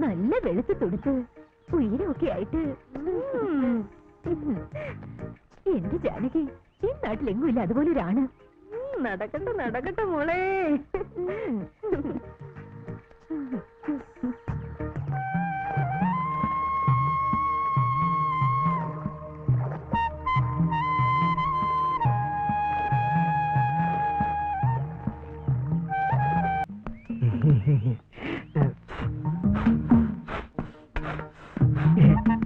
നല്ല വെളുത്ത് തുടുത്ത് ഉയരമൊക്കെ ആയിട്ട് എന്റെ ജാനകി ഈ നാട്ടിലെങ്ങുമില്ല അതുപോലെ ഒരാണ്. നടക്കട്ടെ നടക്കട്ടെ മോളെ.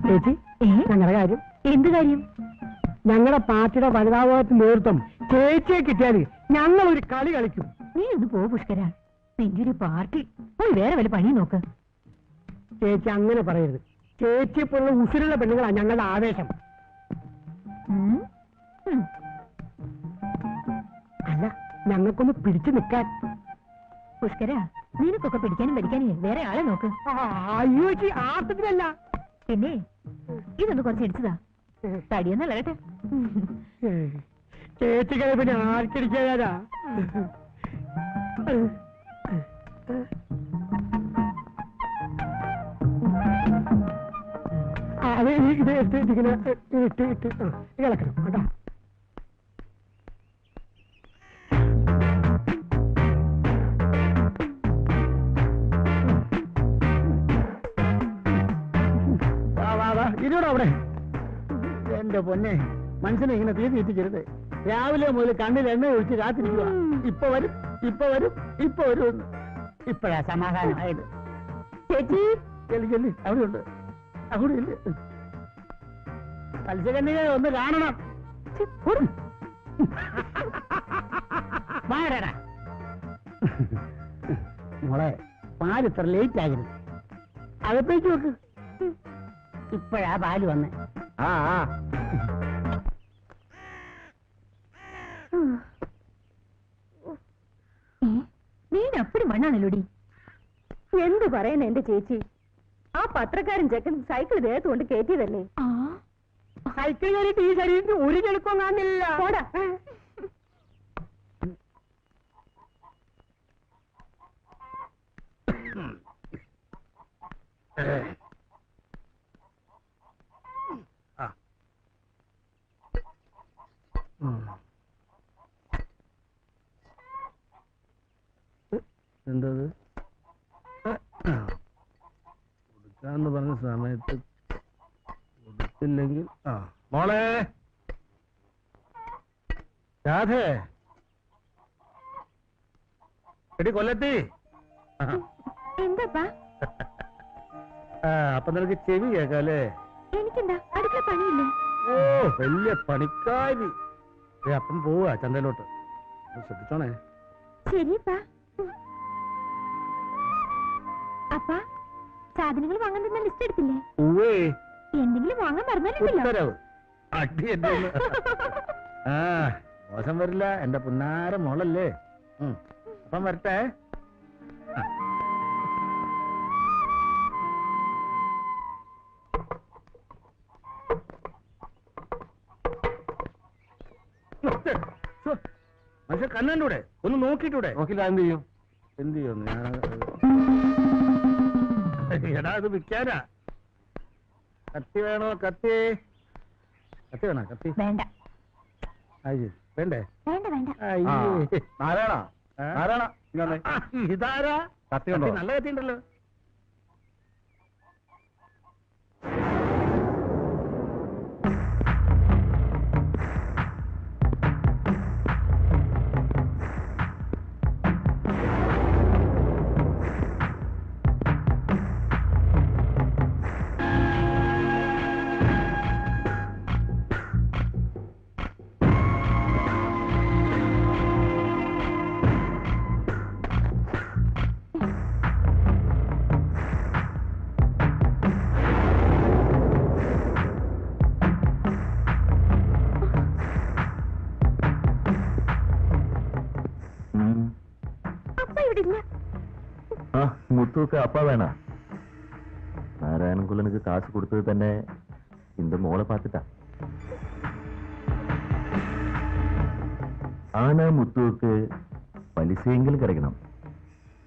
ചേച്ചി, ഞങ്ങളുടെ കാര്യം. എന്ത് കാര്യം? ഞങ്ങളുടെ പാർട്ടിയുടെ വനിതാഭാഗത്ത് നേതൃത്വം ചേച്ചിയെ കിട്ടിയാൽ ഞങ്ങൾ ഒരു കളി കളിക്കും. നീ ഒന്ന് പോ പുഷ്കര, നിന്റെ ഒരു പാർട്ടി പോയി വേറെ വല്ല പണി നോക്ക്. ചേച്ചി അങ്ങനെ പറയരുത്. ചേച്ചിയെ പോലുള്ള ഉസിരുള്ള പെണ്ണുങ്ങളാണ് ഞങ്ങളുടെ ആവേശം. അല്ല, ഞങ്ങൾക്കൊന്ന് പിടിച്ചു നിൽക്കാൻ. പുഷ്കര, നിനക്കൊക്കെ പിടിക്കാനും ഭരിക്കാനും വേറെ ആളെ നോക്ക്. അയ്യോ ചേച്ചി, ആർത്തത്തിലല്ല. പിന്നെ ഇതൊന്ന് കുറച്ച് ഇടിച്ചതാ, തടിയെന്നല്ലട്ടെ. ചേച്ചി കഴിപ്പിന് ആർക്കിടിക്കാനാ? അത് ഇത് ഇങ്ങനെ ഇട്ട് ഇളക്കണം കേട്ടോ. ഇരുവിടെ അവിടെ. എന്റെ പൊന്നെ, മനുഷ്യനെ ഇങ്ങനെ തീ തീറ്റിക്കരുത്. രാവിലെ മുതൽ കണ്ണിൽ എണ്ണ ഒഴിച്ച് കാത്തിരിക്കുക. ഇപ്പൊ വരും, ഇപ്പൊ വരും, ഇപ്പൊ വരും. ഇപ്പഴാ സമാധാനമായത്. ചേച്ചി ചെല്ലി അവിടെ ഉണ്ട്. അവിടെ ഇല്ല. മത്സ്യകന്യകയെ ഒന്ന് കാണണം. മോളെ, പാല് ഇത്ര ലേറ്റ് ആകരുത്. അകത്തേക്ക് വെക്ക്. ഇപ്പഴാ പാല് വന്നേ. നീനപ്പടി മണ്ണാണല്ലോടി. എന്ത് പറയുന്ന എന്റെ ചേച്ചി, ആ പത്രക്കാരൻ ചെക്കൻ സൈക്കിൾ ദേഹത്ത് കൊണ്ട് കയറ്റിയതല്ലേ? സൈക്കിൾ കയറിയിട്ട് ഈ ശരീരത്തിന് ഒരു ചെളുപ്പം കാണില്ല. പോടാ. എന്തത് കൊടുക്കാന്ന് പറഞ്ഞ സമയത്ത് കൊടുത്തില്ലെങ്കിൽ മോളെ രാധേ, എടി കൊല്ലത്തി. എന്താ? അപ്പൊ നിനക്ക് ചെവി കേക്കാല്ലേ? എനിക്കെന്താ അടുക്കള പണിയില്ലേ? ഓ, വലിയ പണിക്കാരി. അപ്പം പോവാ ചന്തയിലോട്ട്. ശ്രദ്ധിച്ചോണേ. ശരിപ്പാ. അപ്പാ, സാധനങ്ങൾ വാങ്ങാൻ തന്ന ലിസ്റ്റ് എടുത്തില്ലേ? എന്തെങ്കിലും വാങ്ങാൻ പറഞ്ഞാലുണ്ടല്ലോ. അടി എന്റെ മോശം വരില്ല, എന്റെ പുന്നാര മോളല്ലേ. അപ്പം വരട്ടെ. മനുഷ്യ കണ്ണൂടെ ഒന്ന് നോക്കിട്ടൂടെ? നോക്കില്ല. എന്ത് ചെയ്യും? എന്ത് ചെയ്യുന്നു? എടാ, ഇത് വിൽക്കാനാ. കത്തി വേണോ? കത്തി വേണോ? കത്തി വേണ്ട. വേണ്ടേ? വേണ്ട വേണ്ട. ഇതാരാ? കത്തി നല്ല കത്തി ഉണ്ടല്ലോ. മുത്തുക്ക് അപ്പ വേണ. നാരായണൻകുള്ളനുക്ക് കാശ് കൊടുത്തത് തന്നെ இந்த മോളെ പാത്തിട്ടാ. ആന മുത്തുക്ക് പലിശയെങ്കിലും കിടക്കണം.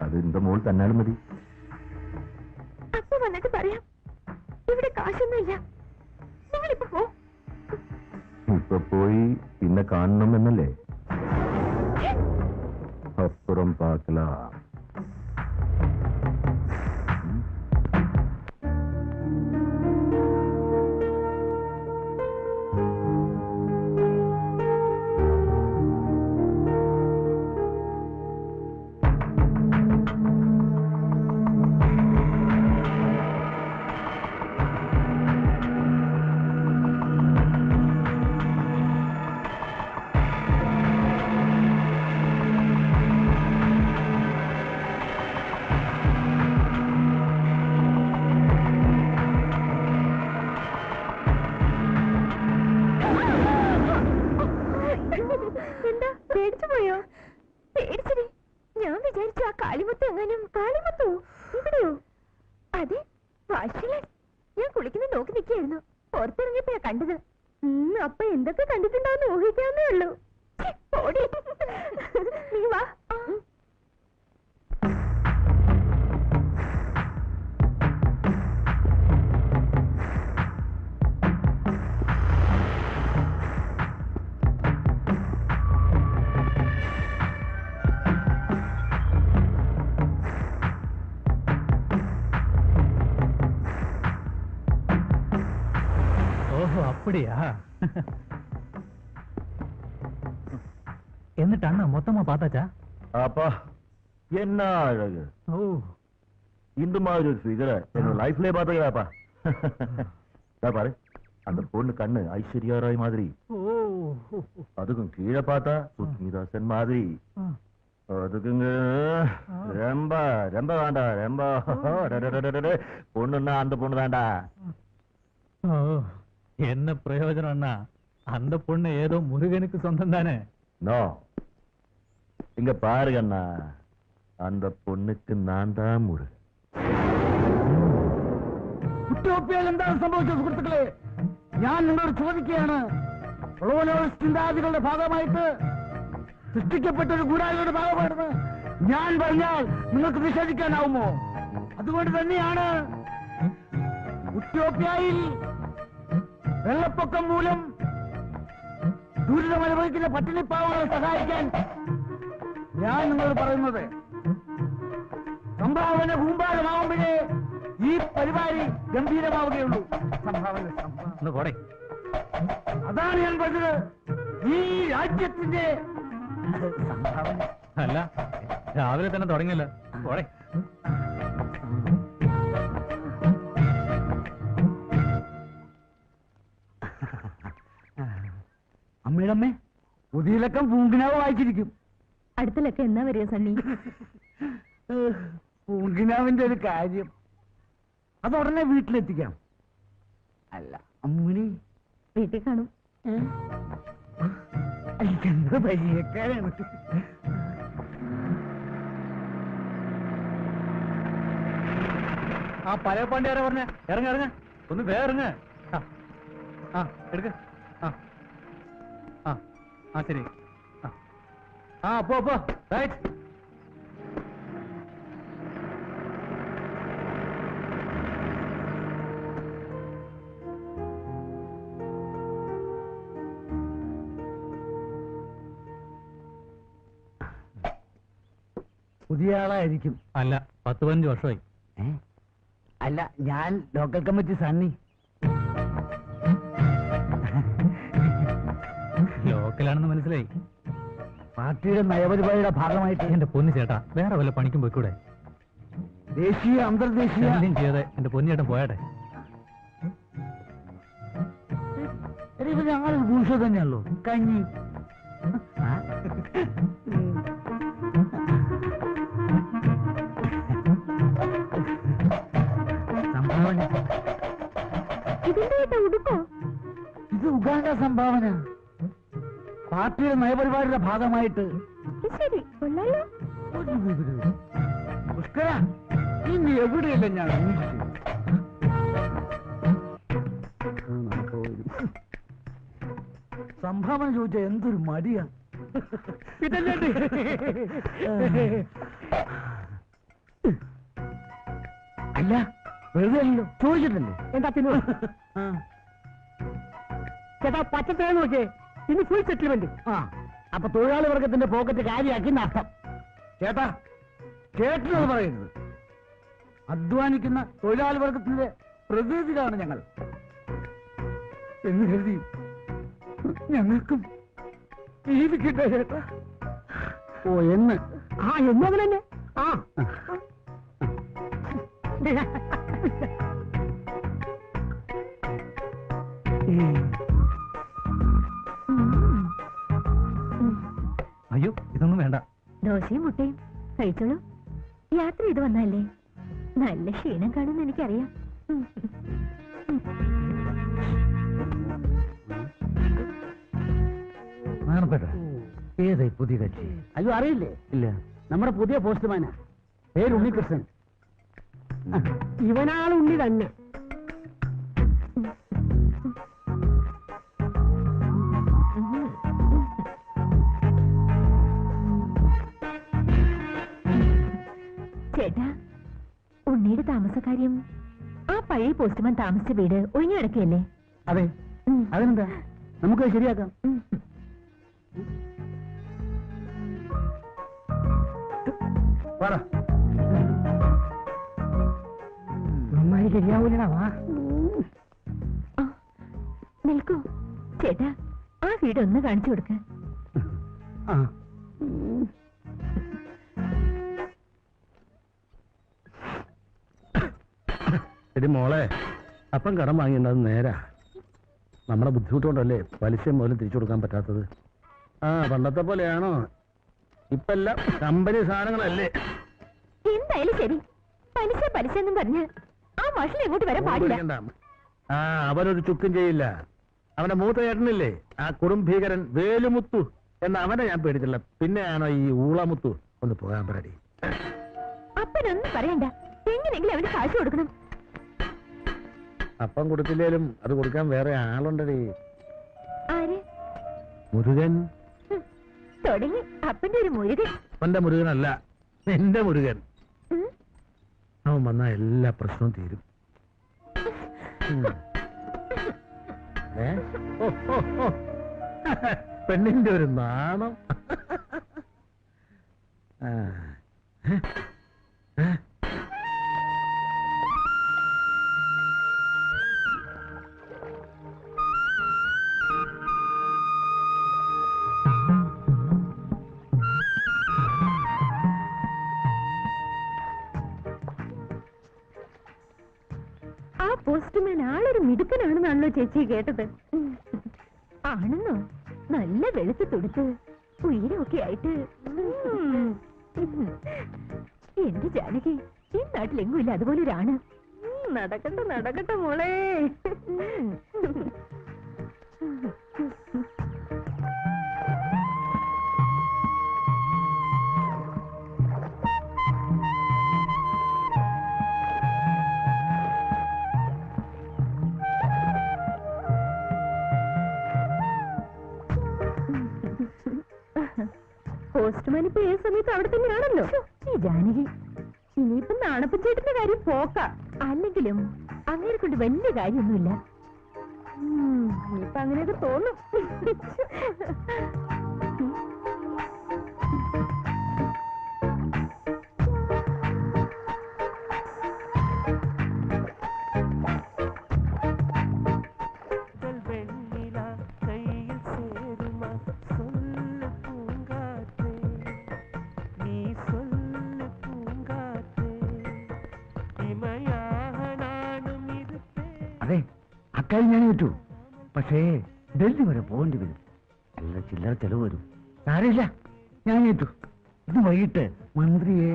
അത് இந்த മോൾ തന്നാലും മതി. വന്നിട്ട് പറയാം. ഇവിടെ കാശൊന്നുമില്ല. നിങ്ങളിപ്പോ പോ. ഇപ്പൊ പോയി പിന്നെ കാണണമെന്നല്ലേ? അപ്പുറം പാക്കലാം. എന്താ പേടിച്ചു പോയോ? പേടിച്ചേ. ഞാൻ വിചാരിച്ചു ആ കാളിമുത്ത് എങ്ങാനും. കാളിമുത്തോ? ഇവിടെയോ? അതെ, വാശിലൻ. ഞാൻ കുളിക്കുന്നത് നോക്കി നിൽക്കുകയായിരുന്നു. പുറത്തിറങ്ങിയപ്പോഴാ കണ്ടത്. അപ്പൊ എന്തൊക്കെ കണ്ടിട്ടുണ്ടാവുന്ന ഊഹിക്കാവുന്നേ ഉള്ളൂ. നീ വാ. ஓஹோ, அப்படியா? എന്നിട്ട് അണ്ണ மொத்தமா பார்த்தாச்சா? அப்பா என்ன அழகு! ஓ, இந்த மாதிரி ஒரு ஃபிகரை என்னோட லைஃப்லயே பார்த்தீங்களாப்பா. பாரு, அந்த பொண்ணு கண்ணு ஐஸ்வர்யா ராய் மாதிரி, ஓ, அதுக்கும் கீழே பார்த்தா சுஸ்மிதாசன் மாதிரி, அதுக்குங்க ரொம்ப ரொம்ப வேண்டா. ரொம்ப பொண்ணுன்னா அந்த பொண்ணு தான்டா. ஓ, என்ன பிரயோஜனம் அண்ணா? அந்த பொண்ணு ஏதோ முருகனுக்கு சொந்தம் தானே? நோ, இங்க பாருங்க அண்ணா, அந்த பொண்ணுக்கு நான் தான் முருகன். ഉറ്റോപ്യയിൽ എന്താണ് സംഭവിച്ചത് സുഹൃത്തുക്കളെ? ഞാൻ നിങ്ങളോട് ചോദിക്കുകയാണ്. ചിന്താഗതികളുടെ ഭാഗമായിട്ട് സൃഷ്ടിക്കപ്പെട്ട ഒരു ഗൂഢാലോചനയുടെ ഭാഗമാണെന്ന് ഞാൻ പറഞ്ഞാൽ നിങ്ങൾക്ക് നിഷേധിക്കാനാവുമോ? അതുകൊണ്ട് തന്നെയാണ് ഉറ്റോപ്യയിൽ വെള്ളപ്പൊക്കം മൂലം ദുരിതമനുഭവിക്കുന്ന പട്ടിണിപ്പാവങ്ങളെ സഹായിക്കാൻ ഞാൻ നിങ്ങളോട് പറയുന്നത്. സംഭാവന കൂമ്പാരമാവുമ്പോഴേ ഈ പരിപാടി ഗംഭീരമാവുകയുള്ളൂ. സംഭാവന ഒന്ന് പോടെ. അതാണ് ഞാൻ പറഞ്ഞത്. ഈ രാജ്യത്തിന്റെ സംഭാവന അല്ല, രാവിലെ തന്നെ തുടങ്ങിയല്ലോ. പോടെ. അമ്മയുടെ പുതിയ ലക്കം പൂങ്കിനാവ് വായിച്ചിരിക്കും. അടുത്ത എന്നാ വരിക സണ്ണി? പൂങ്കിനാവിന്റെ ഒരു കാര്യം അത് ഉടനെ വീട്ടിലെത്തിക്കാം. അല്ല അമ്മിണി വീട്ടിൽ കാണും. എനിക്കെന്ത് പരിചയക്കാരാണ്. ആ പഴയ പാണ്ടി ആരാ പറഞ്ഞ? ഇറങ്ങ ഇറങ്ങ, ഒന്ന് വേറങ്ങ. ആ എടുക്ക. ആ ശരി. ആ പോ പോ. റൈറ്റ്. പുതിയ ആളായിരിക്കും. അല്ല, 10-15 വർഷമായി. അല്ല, ഞാൻ ലോക്കൽ കമ്മിറ്റി സണ്ണി. ലോക്കലാണെന്ന് മനസ്സിലായി. പാർട്ടിയുടെ നയപരിപാടിയുടെ ഭാഗമായിട്ട് എന്റെ പൊന്നു ചേട്ടാ, വേറെ വല്ല പണിക്കും പോയിക്കൂടെ? ദേശീയ അന്തർദേശീയ ശല്യം ചെയ്യാതെ എന്റെ പൊന്നിയേട്ടൻ പോയാട്ടെ. ഞങ്ങൾ ഭൂഷ തന്നെയല്ലോ. കഞ്ഞി സംഭാവന. ഇതിന്റെ ഉടുക്കോ? ഇത് ഉഗാണ്ട സംഭാവന. പാർട്ടിയുടെ നയപരിപാടിയുടെ ഭാഗമായിട്ട്. ശരി, കൊള്ളാലോ. പുഷ്കര, ഇനി എവിടെയല്ല ഞാൻ സംഭാവന ചോദിച്ച എന്തൊരു മടിയാ. അല്ല, വെറുതെ അല്ലല്ലോ, ചോദിച്ചിട്ടല്ലേ. എന്താ പിന്നെ ചേട്ടാ പച്ചത്തേ നോക്കിയേ, ഇനി ഫുൾ സെറ്റിൽമെന്റ്. ആ അപ്പൊ തൊഴിലാളി വർഗത്തിന്റെ പോക്കറ്റ് കാര്യമാക്കി നഷ്ടം. ചേട്ടാ കേട്ടത് പറയുന്നത്, അധ്വാനിക്കുന്ന തൊഴിലാളി വർഗത്തിന്റെ പ്രതിനിധികളാണ് ഞങ്ങൾ എന്ന് കരുതി ഞങ്ങൾക്കും ജീവിക്കട്ടെ ചേട്ടാ. ഓ എന്ന് എന്നതിൽ തന്നെ. ആ അയ്യോ ഇതൊന്നും വേണ്ട. ദോശയും മുട്ടയും കഴിച്ചോളൂ. യാത്ര ചെയ്ത് വന്നല്ലേ, നല്ല ക്ഷീണം കാണുമെന്ന് എനിക്കറിയാം. ഏതായി പുതിയ കക്ഷി? അയ്യോ അറിയില്ലേ? ഇല്ല. നമ്മുടെ പുതിയ പോസ്റ്റ്മാനാ, പേര് ഉണ്ണികൃഷ്ണൻ. ഇവനാൾ ഉണ്ണി തന്നെ. ചേട്ടാ, ഉണ്ണിയുടെ താമസക്കാര്യം ആ പഴയ പോസ്റ്റ്മാൻ താമസിച്ച വീട് ഒഴിഞ്ഞു കിടക്കുകയല്ലേ? അതെ. അതിനെന്താ, നമുക്ക് ശരിയാക്കാം. നന്നായി ശരിയാവൂലടാ. വാ നിൽക്കൂ ചേട്ടാ, ആ വീട് ഒന്ന് കാണിച്ചു കൊടുക്ക. എടി മോളെ, അപ്പം കടം വാങ്ങിയത് നേരാ. നമ്മുടെ ബുദ്ധിമുട്ടുകൊണ്ടല്ലേ പലിശ പോലും തിരിച്ചു കൊടുക്കാൻ പറ്റാത്തത്. പണ്ടത്തെ പോലെയാണോ? ഇപ്പെല്ലാം കമ്പനി സാധനങ്ങളല്ലേ. എന്തായാലും ശരി, പലിശ പലിശ എന്നും പറഞ്ഞ് ആ മാഷിൽ എങ്ങോട്ട് വരാൻ പാടില്ല. അവനൊരു ചുക്കും ചെയ്യില്ല. അവന്റെ മൂത്ത ചേട്ടനില്ലേ, ആ കുടുംബീകരൻ വേലുമുത്തു എന്ന അവനെ ഞാൻ പേടിച്ചില്ല. പിന്നെയാണോ ഈ ഊളമുത്തു? ഒന്ന് പോകാൻ പറയടി. അപ്പനൊന്നും പറയണ്ട, എങ്ങനെയെങ്കിലും അവന് കാശ് കൊടുക്കണം. അപ്പം കൊടുത്തില്ലേലും അത് കൊടുക്കാൻ വേറെ ആളുണ്ടടി. ആര്? മുരുകൻ. തുടങ്ങി അപ്പന്റെ ഒരു മുരുകൻ. അപ്പന്റെ മുരുകനല്ല, എന്റെ മുരുകൻ. അവൻ വന്നാ എല്ലാ പ്രശ്നവും തീരും. പെണ്ണിന്റെ ഒരു നാണം. ആ പോസ്റ്റ്മാൻ ആളൊരു മിടുക്കനാണെന്നാണല്ലോ ചേച്ചി കേട്ടത്. ആണെന്നോ? നല്ല വെളുത്ത് തുടുത്ത് ഉയരമൊക്കെ ആയിട്ട്. എന്റെ ജാനകി, ഈ നാട്ടിലെങ്ങും ഇല്ല അതുപോലെ ഒരാണ്. നടക്കട്ടെ നടക്കട്ടെ മോളെ. പോസ്റ്റ്മാൻ ഇപ്പൊ ഏത് സമയത്ത് അവിടെ തന്നെയാണല്ലോ. ഈ ജാനകി, ഇനിയിപ്പം നാണപ്പഞ്ചേട്ടന്റെ കാര്യം പോക്ക. അല്ലെങ്കിലും അങ്ങനെ കൊണ്ട് വലിയ കാര്യമൊന്നുമില്ല. ഇനിയിപ്പൊ അങ്ങനെയൊക്കെ തോന്നും. അതെ, അക്കാര്യം ഞാൻ ഏറ്റു. പക്ഷേ ഡൽഹി വരെ പോകേണ്ടി വരും. നല്ല ചില്ലറ ചെലവ് വരും. സാരമില്ല, ഞാൻ ഏറ്റു. ഇത് വൈകിട്ട് മന്ത്രിയെ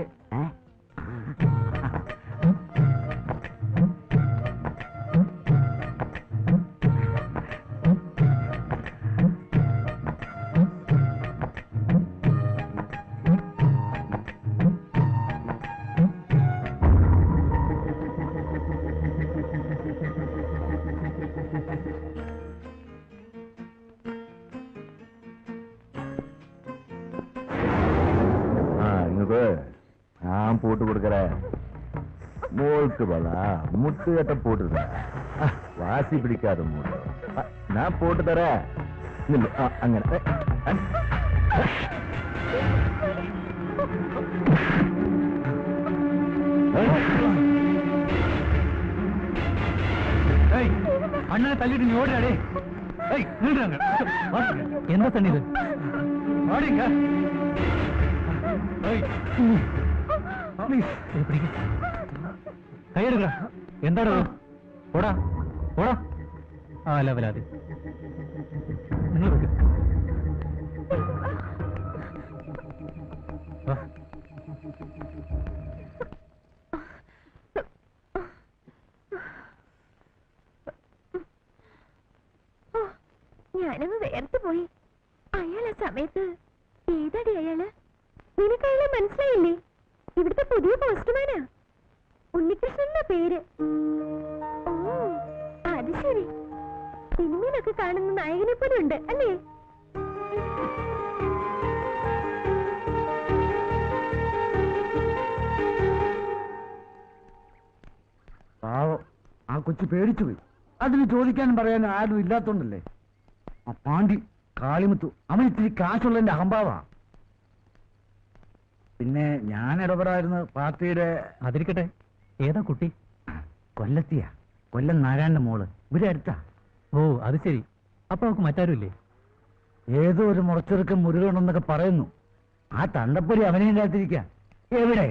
நான் போட்டு கொடுக்கறேன். മോൾക്ക് വള മുട്ടുകെട്ട പോട്ടിരുന്ന വാശി പിടിക്കാതെ മോള് ഞാൻ പോട്ട് തരാ അങ്ങനെ അണ്ണനെ തല്ലിട്ട് നീ ഓടിയാടേ എന്താ തണ്ണി ഇത് ഓടിങ്ക കൈയെടുക്ക എന്താടോ ഓടാ ഓടാ ആ അല്ല വലാതെ നിങ്ങൾ വെക്ക് ഞാനങ്ങ് വേർത്ത് പോയി. അയാൾ ആ സമയത്ത് ഏതാടി അയാള്? നിനക്കയാളെ മനസ്സിലായില്ലേ? ഇവിടുത്തെ പുതിയ പോസ്റ്റ്മാനാ. ഉണ്ണികൃഷ്ണൻ എന്ന പേര്. ഓ അത് ശരി. സിനിമയിലൊക്കെ കാണുന്ന നായകനെ പോലെ ഉണ്ട് അല്ലേ? പാവം ആ കൊച്ചു പേടിച്ചു പോയി. അതിന് ചോദിക്കാനും പറയാനും ആരും ഇല്ലാത്തോണ്ടല്ലേ. ആ പാണ്ടി കാളിമുത്തു അവൻ ഇത്തിരി കാശുള്ളതിന്റെ അഹംഭാവാ. പിന്നെ ഞാൻ ഇടപെടായിരുന്നു പാർട്ടിയുടെ. അതിരിക്കട്ടെ, ഏതാ കുട്ടി? കൊല്ലത്തിയാ, കൊല്ലം നാരായണന്റെ മോള്. ഇവിടെ അടുത്താ. ഓ അത് ശരി. അപ്പൊ അവർക്ക് മറ്റാരുമില്ലേ? ഏതോ ഒരു മുറച്ചെറുക്കൻ മുരുകനുണ്ടെന്നൊക്കെ പറയുന്നു. ആ തണ്ടപ്പൊരി അവനെയും കാത്തിരിക്കാം. എവിടെ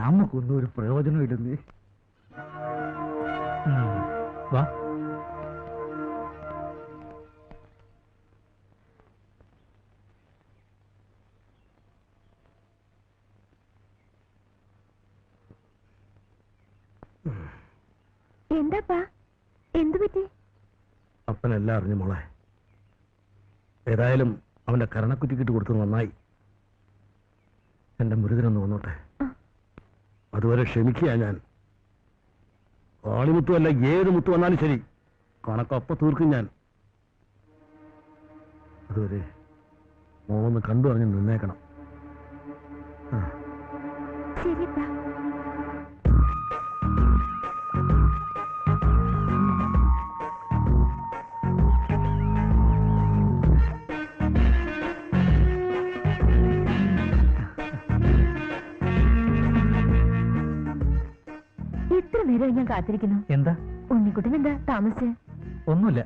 നമുക്കൊന്നും ഒരു പ്രയോജനം ഇല്ലെന്ന്. വാ. എന്താപ്പാ, എന്തു പറ്റി? അപ്പനെല്ലാം അറിഞ്ഞു മോളെ. ഏതായാലും അവന്റെ കരണക്കുറ്റിക്കിട്ട് കൊടുത്തത് നന്നായി. എന്റെ മുരുകനൊന്ന് വന്നോട്ടെ. അതുവരെ ക്ഷമിക്കുക ഞാൻ. ആളിമുത്തുമല്ല, ഏത് മുത്തു വന്നാലും ശരി, കണക്കപ്പ തീർക്കും ഞാൻ. അതുവരെ മോളൊന്ന് കണ്ടു അറിഞ്ഞ് നിന്നേക്കണം. ശരിപ്പാ. ഇത്ര നേരം ഞാൻ കാത്തിരിക്കുന്നു. എന്താ ഉണ്ണിക്കുട്ടൻ എന്താ താമസിച്ച്? ഒന്നുമില്ല.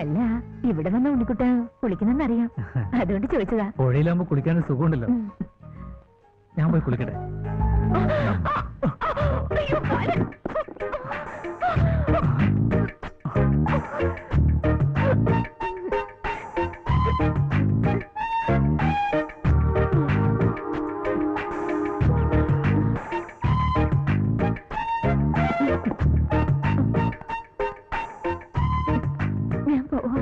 അല്ല, ഇവിടെ വന്ന ഉണ്ണിക്കുട്ടൻ കുളിക്കുന്നെന്നറിയാം, അതുകൊണ്ട് ചോദിച്ചതാ. പുഴയിലാകുമ്പോ കുളിക്കാനൊരു സുഖമുണ്ടല്ലോ. ഞാൻ പോയി കുളിക്കട്ടെ. അയ്യോ, കാലൻ. ഞാൻ പോവാ.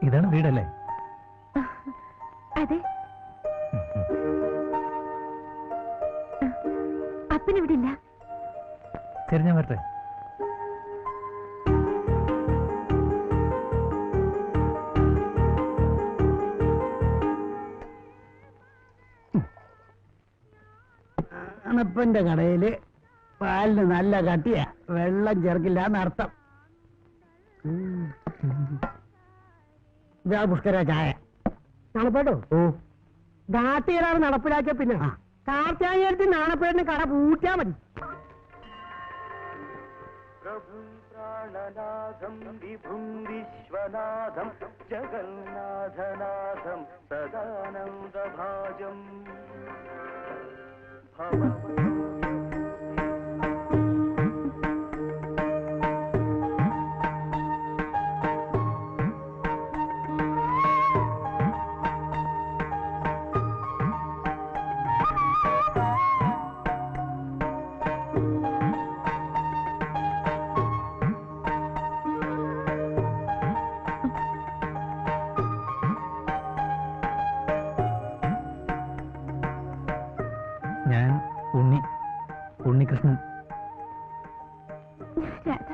ഇതാണ് വീടല്ലേ? അതെ. അപ്പനിവിടെ ഇല്ല. ശരി, ഞാൻ വരട്ടെ. അണപ്പന്റെ കടയില് പാലിന് നല്ല കട്ടിയാ, വെള്ളം ചേർക്കില്ല എന്നർത്ഥം. ഇതാ പുഷ്കര ചായ. നാണപ്പേട്ടോ, ഓ നാട്ടുകാരാണ് നടപ്പിലാക്കിയ പിന്നെ കാർത്തികായത്തിൽ നാണപ്പേടിന് കട പൂട്ടിയാ മതി. പ്രാണനാഥം വിഭും വിശ്വനാഥം ജഗന്നാഥനാഥം സദാനന്ദഭാജം ഞാൻ ഉണ്ണികൃഷ്ണൻ. രാധ.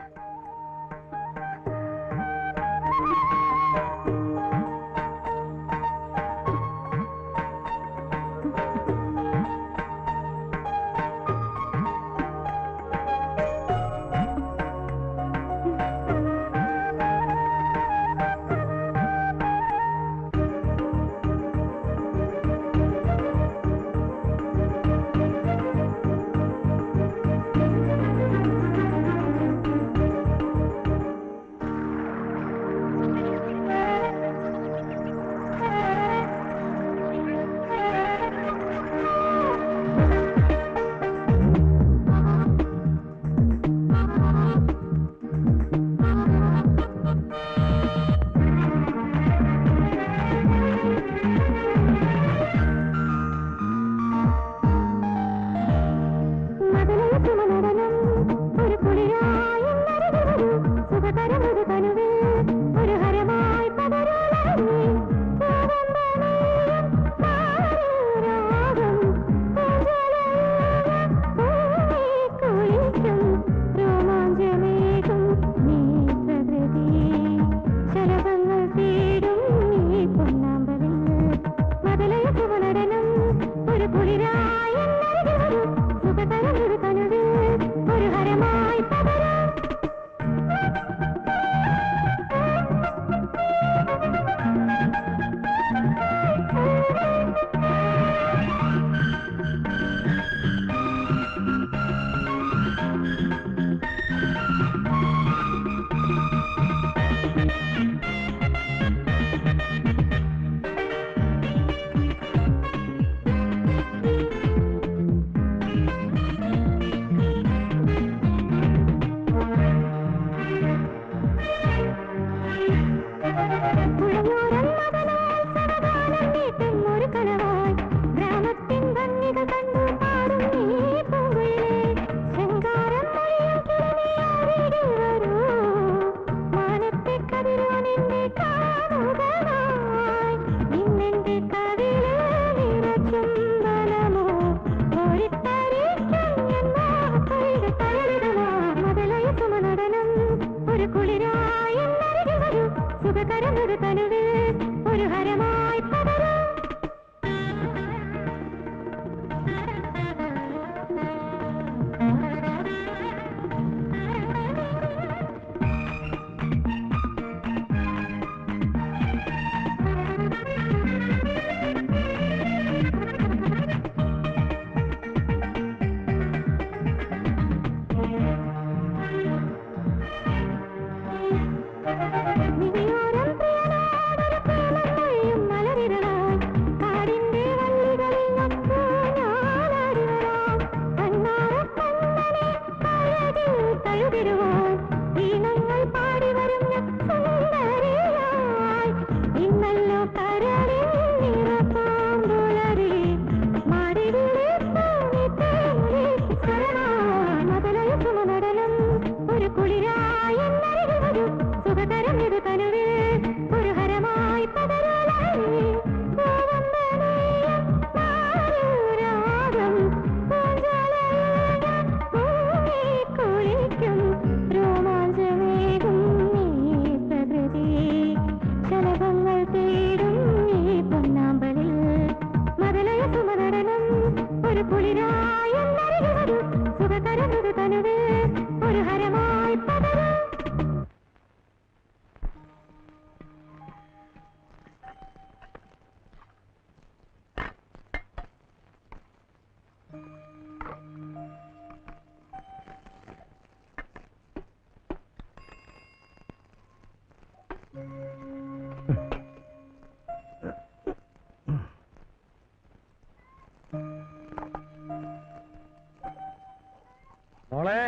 മോളെ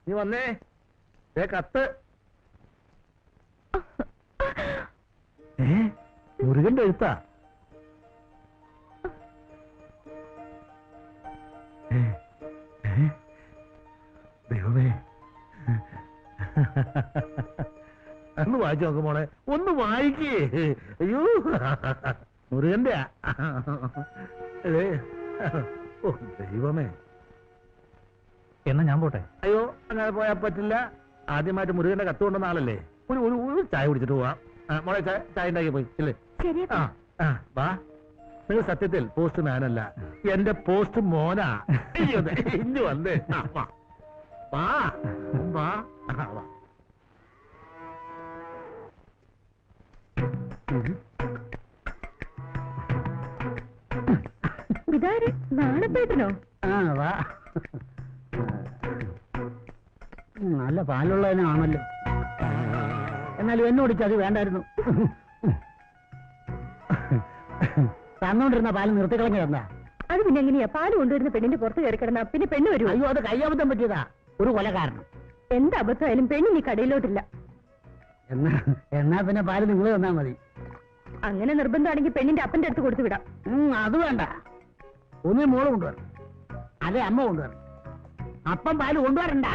നീ വന്നേ, കത്ത്. മുരുകന്റെ എഴുത്താ? ദൈവമേ, ഒന്ന് വായിച്ചു നോക്ക് മോളെ, ഒന്ന് വായിക്കേ. അയ്യോ, മുരുകന്റെ ഓ ദൈവമേ. എന്നാ ഞാൻ പോട്ടെ. അയ്യോ അങ്ങനെ പോയാൽ പറ്റില്ല. ആദ്യമായിട്ട് മുരുകന്റെ കത്ത് കൊണ്ടുവന്ന ആളല്ലേ. ഒരു ചായ കുടിച്ചിട്ട് പോവാം. മോളെ ചായ ഉണ്ടാക്കി പോയി ഇല്ലേ? ശരി വാ. നിങ്ങൾ സത്യത്തിൽ പോസ്റ്റ് മാനല്ല, എന്റെ പോസ്റ്റ് മോനാ. ഇഞ്ഞു വന്നേ. വാ വാ വാ. ഇതാര് നാണപ്പേട്ടനോ? വാ. നല്ല പാലുള്ളതിനാണല്ലോ. എന്നാലും എന്നോടിച്ച് അത് വേണ്ടായിരുന്നു. തന്നോണ്ടിരുന്ന പാല് നിർത്തിക്കളഞ്ഞു തന്നാ. അത് പിന്നെ എങ്ങനെയാ പാല് കൊണ്ടുവരുന്ന പെണ്ണിന്റെ പുറത്ത് കയറി കിടന്ന പിന്നെ പെണ്ണ് വരൂ? അയ്യോ അത് കയ്യബദ്ധം പറ്റിയതാ. ഒരു കൊല കാരണം. എന്ത് അബദ്ധമായാലും പെണ്ണിന് ഈ കടയിലോട്ടില്ല. എന്നാ പിന്നെ പാല് നിങ്ങൾ തന്നാ മതി. അങ്ങനെ നിർബന്ധമാണെങ്കിൽ പെണ്ണിന്റെ അപ്പന്റെ അടുത്ത് കൊടുത്തു വിടാം. അത് വേണ്ട. ഒന്നേ മോള് കൊണ്ടുവരണം, അതെ അമ്മ കൊണ്ടുവരണം. അപ്പം പാല് കൊണ്ടുവരണ്ട.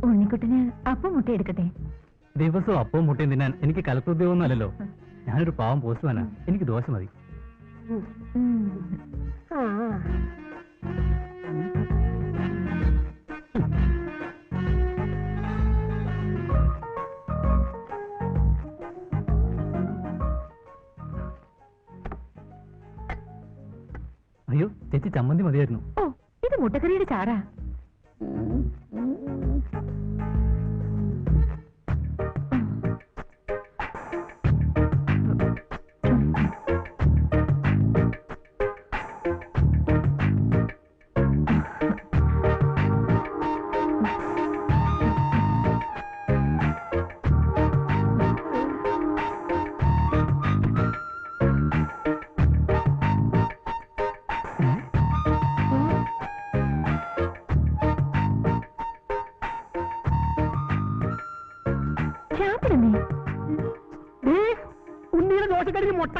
ഉണ്ണിക്കുട്ടന് അപ്പം മുട്ടയെടുക്കട്ടെ? ദിവസവും അപ്പവും മുട്ടയും തിന്നാൻ എനിക്ക് കലക്ടോദ്യോഗമൊന്നും അല്ലല്ലോ. ഞാനൊരു പാവം പോസ്റ്റ്മാനാ. എനിക്ക് ദോശ മതി. അയ്യോ ചേച്ചി ചമ്മന്തി മതിയായിരുന്നു. ഓ ഇത് മുട്ടക്കറിയുടെ ചാറാ. ഉണ്ണിയുടെ ദോശക്കടിന് മുട്ട.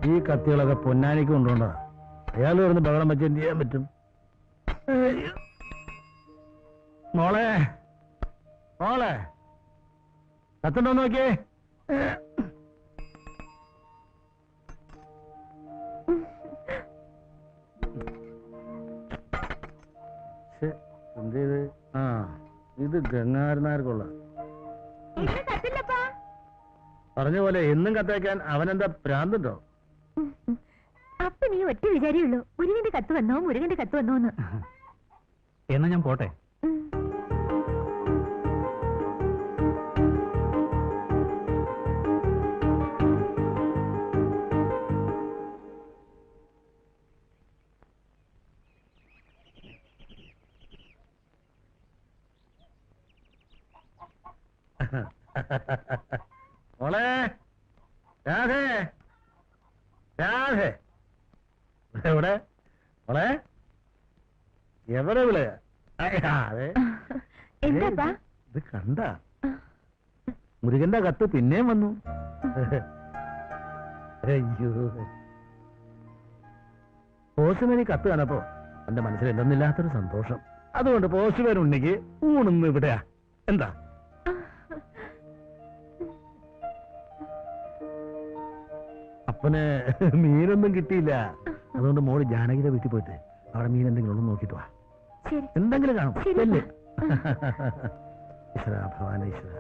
ഈ കത്തികളൊക്കെ പൊന്നാനിക്ക് കൊണ്ടുകൊണ്ടാ. അയാൾ വരുന്ന ബഹളം വെച്ച് എന്ത് ചെയ്യാൻ പറ്റും? മോളെ മോളെ കത്തുണ്ടോ നോക്കിയേ. എന്ത് ചെയ്ത്? ഇത് ഗംഗാരനാർക്കുള്ള പറഞ്ഞ പോലെ എന്നും കത്തയക്കാൻ അവനെന്താ ഭ്രാന്തുണ്ടോ? അപ്പൊ നീ ഒറ്റ വിചാരിയുള്ളൂ, മുരുകന്റെ കത്ത് വന്നോ മുരുകന്റെ കത്ത് വന്നോന്ന്. എന്നാ ഞാൻ പോട്ടെ. മോളെ രാധേ രാധേ എവിടെ മോളെ? എവിടെ വിളയാ? അതെ എന്താ ഇത് കണ്ട മുരുകന്റെ കത്ത് പിന്നെയും വന്നു. അയ്യോ പോസ്റ്റ്മാൻ കത്ത് കാണപ്പോ എന്റെ മനസ്സിൽ എന്തെന്നില്ലാത്തൊരു സന്തോഷം. അതുകൊണ്ട് പോസ്റ്റ്മാൻ ഉണ്ടെങ്കിൽ ഊണൊന്നും ഇവിടെയാ. എന്താ അപ്പന് മീനൊന്നും കിട്ടിയില്ല. അതുകൊണ്ട് മോള് ജാനകിയുടെ വീട്ടിൽ പോയിട്ട് അവിടെ മീൻ എന്തെങ്കിലും ഉള്ളു നോക്കിട്ട് വാ. എന്തെങ്കിലും കാണും. ഈശ്വര ഭഗവാന ഈശ്വര.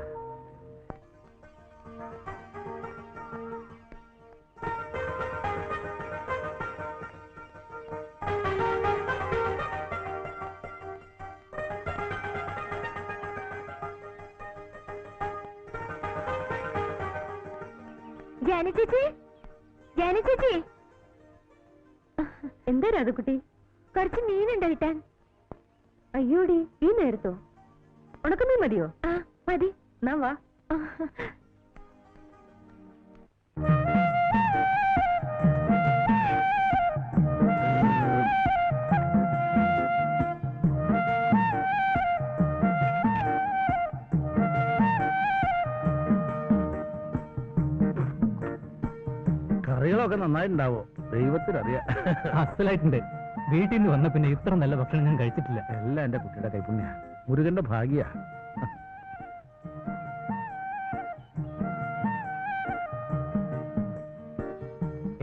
ജാന ചേച്ചി, ജാന ചേച്ചി. എന്താ രാധക്കുട്ടി? കുറച്ച് മീനുണ്ട് കിട്ടാൻ. അയ്യോടി, ഈ നേരത്തോ? ഉണക്കമീൻ മതിയോ? ആ മതി. എന്നാ വാ. കറികളൊക്കെ നന്നായിട്ടുണ്ടാവോ? ദൈവത്തിനറിയാം. അസലായിട്ടുണ്ട്. വീട്ടിൽ നിന്ന് വന്ന പിന്നെ ഇത്ര നല്ല ഭക്ഷണം ഞാൻ കഴിച്ചിട്ടില്ല. എല്ലാം എന്റെ കുട്ടിയുടെ കൈപ്പുണ്യ, മുരുകന്റെ ഭാഗ്യ.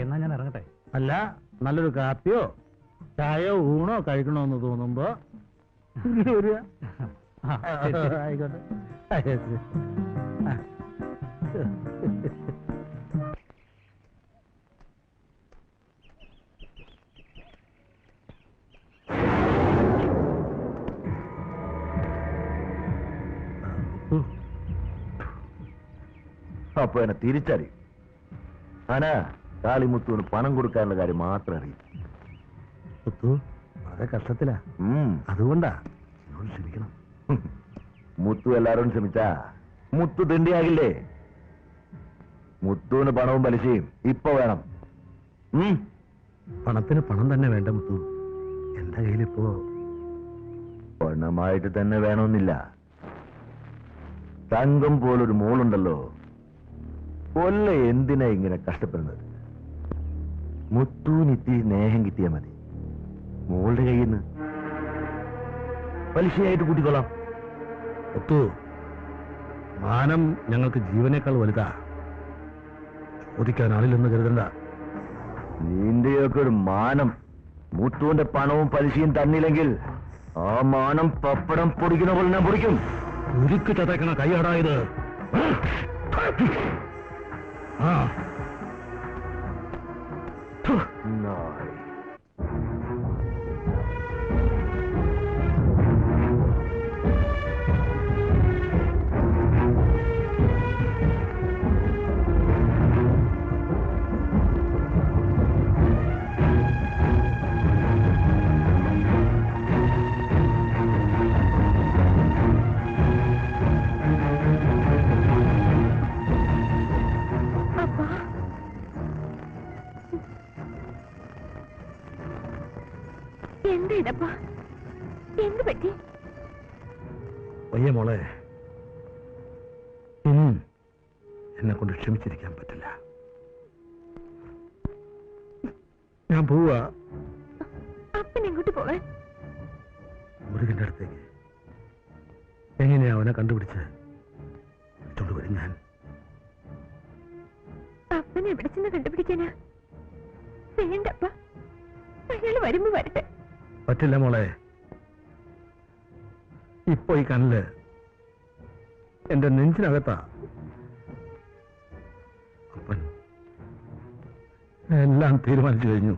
എന്നാ ഞാൻ ഇറങ്ങട്ടെ. അല്ല, നല്ലൊരു കാപ്പിയോ ചായയോ ഊണോ കഴിക്കണമെന്ന് തോന്നുമ്പോ ഇങ്ങോട്ട് വരിക. ആ, ശരി, ശരി. ആയിക്കോട്ടെ. ആ, ശരി. ആ. അപ്പൊ എന്നെ തിരിച്ചറിയും. ആന കാളിമുത്തുവിന് പണം കൊടുക്കാനുള്ള കാര്യം മാത്രം അറിയും. മുത്തു വളരെ കഷ്ടത്തിലാ, അതുകൊണ്ടാ എന്നോട് ക്ഷമിക്കണം. മുത്തു എല്ലാരോടും ക്ഷമിച്ചാ മുത്തു തിണ്ടിയാകില്ലേ? മുത്തുവിന് പണവും പലിശയും ഇപ്പൊ വേണം. പണത്തിന് പണം തന്നെ വേണ്ട മുത്തു. എന്റെ കയ്യിലിപ്പോ പണമായിട്ട് തന്നെ വേണമെന്നില്ല. തങ്കം പോലൊരു മോളുണ്ടല്ലോ, കൊല്ല എന്തിനാ ഇങ്ങനെ കഷ്ടപ്പെടുന്നത്? മുത്തുവിനിത്തി സ്നേഹം കിട്ടിയാ മതി. മോളുടെ കയ്യിൽ നിന്ന് പലിശയായിട്ട് കൂട്ടിക്കൊള്ളാം. മുത്തു, മാനം ഞങ്ങൾക്ക് ജീവനേക്കാൾ വലുതാ. ചോദിക്കാൻ ആളില്ലെന്ന് കരുതണ്ട. നിന്റെയൊക്കെ ഒരു മാനം മുത്തുവിന്റെ പണവും പലിശയും തന്നില്ലെങ്കിൽ ആ മാനം പപ്പടം പൊടിക്കുന്ന പോലെ ഞാൻ പൊടിക്കും. ഉരുക്ക് ചതക്കണ കൈയടായത്. ആ നായ്. എന്താ എന്ത് പറ്റി? വയ്യ മോളെ, ഇന്നും എന്നെ കൊണ്ട് ക്ഷമിച്ചിരിക്കാൻ പറ്റില്ല. ഞാൻ പോവാ. അപ്പൻ എങ്ങോട്ട് പോവാൻ? മുരുകന്റെ അടുത്തേക്ക്. എങ്ങനെയാ അവനെ കണ്ടുപിടിച്ച് വിളിച്ചോണ്ട് വരും ഞാൻ. അപ്പനെ എവിടെ ചെന്ന് കണ്ടുപിടിക്കാനാ? വേണ്ടപ്പ, അയാൾ വരുമ്പോ വരട്ടെ. പറ്റില്ല മോളെ. ഇപ്പൊ ഈ കണ്ണില് എന്റെ നെഞ്ചിനകത്താ. അപ്പൻ എല്ലാം തീരുമാനിച്ചു കഴിഞ്ഞു.